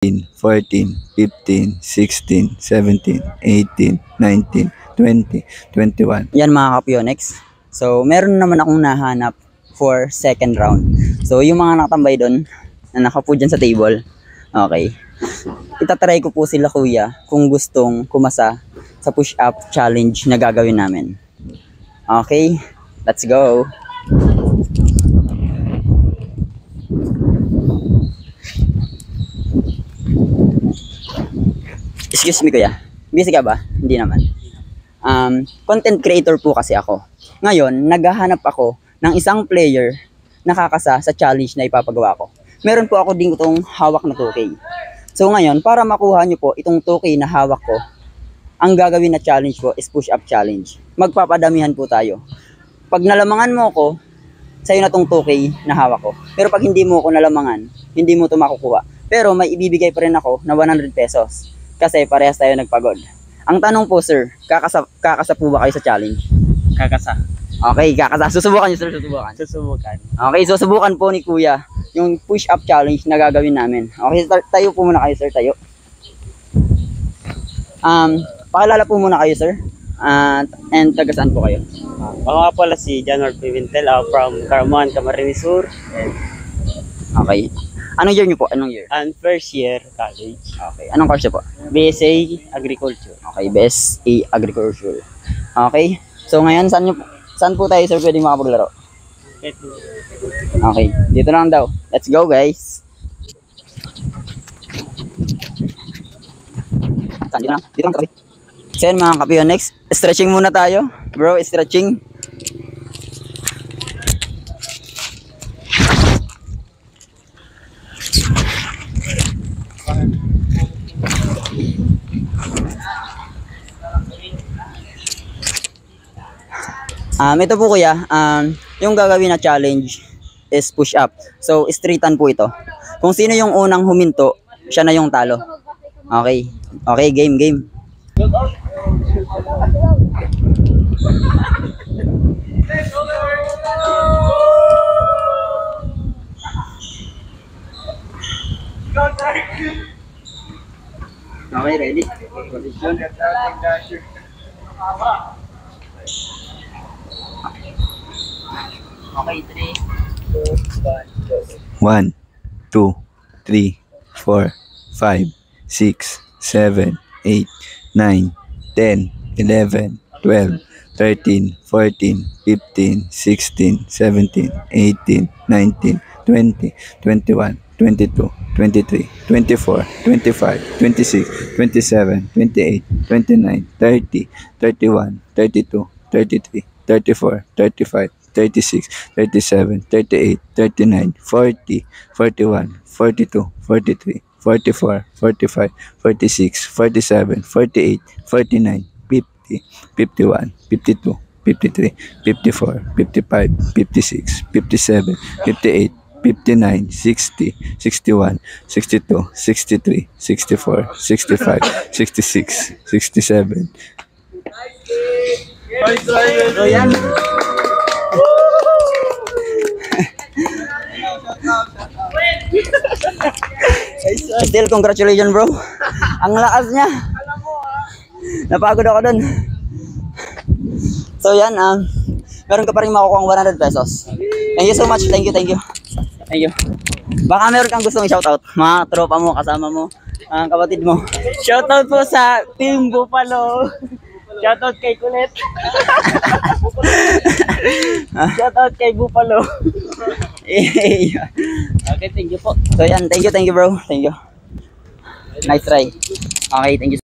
14, 15, 16, 17, 18, 19, 20, 21. Yan mga kapyonex. So, meron naman akong nahanap for second round. So, yung mga nakatambay doon, na nakapo dyan sa table, okay. Itatry ko po sila kuya kung gustong kumasa sa push-up challenge na gagawin namin. Okay, let's go. Excuse me kuya, busy ka ba? Hindi naman. Content creator po kasi ako. Ngayon, naghahanap ako ng isang player na kakasa sa challenge na ipapagawa ko. Meron po ako din itong hawak na 2K. So ngayon, para makuha nyo po itong 2K na hawak ko, ang gagawin na challenge ko is push-up challenge. Magpapadamihan po tayo. Pag nalamangan mo ko, sa'yo na itong 2K na hawak ko. Pero pag hindi mo ko nalamangan, hindi mo ito makukuha. Pero may ibibigay pa rin ako na 100 pesos. Kasi parehas tayo nagpagod. Ang tanong po sir, kakasa po ba kayo sa challenge? Kakasa. Okay, kakasa. Susubukan nyo sir, susubukan. Susubukan. Okay, susubukan po ni kuya yung push-up challenge na gagawin namin. Okay, tayo po muna kayo sir, tayo. Pakilala po muna kayo sir. And taga saan po kayo? Ako nga pala si January Pimentel from Caramuan, Camarines Sur. Okay. Anong year nyo po? Anong year? And first year college. Okay. Anong course nyo po? BSA Agriculture. Okay, BSA Agriculture. Okay. So ngayon, saan po tayo sir pwedeng makapaglaro? Okay. Dito lang daw. Let's go guys. Dito lang kami. So yan mga kapiyon, next. Stretching muna tayo. Bro, stretching. Ito po kuya, yung gagawin na challenge is push up. So, straightan po ito. Kung sino yung unang huminto, siya na yung talo. Okay. Okay, game. Okay, ready? Position. Okay, 1, 2, 3, 4, 5, 6, 7, 8, 9, 10, 11, 12, 13, 14, 15, 16, 17, 18, 19, 20, 21, 22, 23, 24, 25, 26, 27, 28, 29, 30, 31, 32, 33, 34, 35, 36, 37, 38, 39, 40, 41, 42, 43, 44, 45, 46, 47, 48, 49, 50, 51, 52, 53, 54, 55, 56, 57, 58, 59, 60, 61, 62, 63, 64, 65, 66, 67. So yan. Still, congratulations bro. Ang lakas niya. Napagod ako dun. So yan, meron ka pa rin makukuha 100 pesos. Thank you so much. Thank you. Baka meron kang gustong i-shoutout, mga tropa mo, kasama mo, kapatid mo. Shoutout po sa Team Bupalo. Shoutout kay Kulit. Shoutout kay Bupalo. Okay, thank you po. So yan, thank you bro. Thank you. Nice try. Okay, thank you.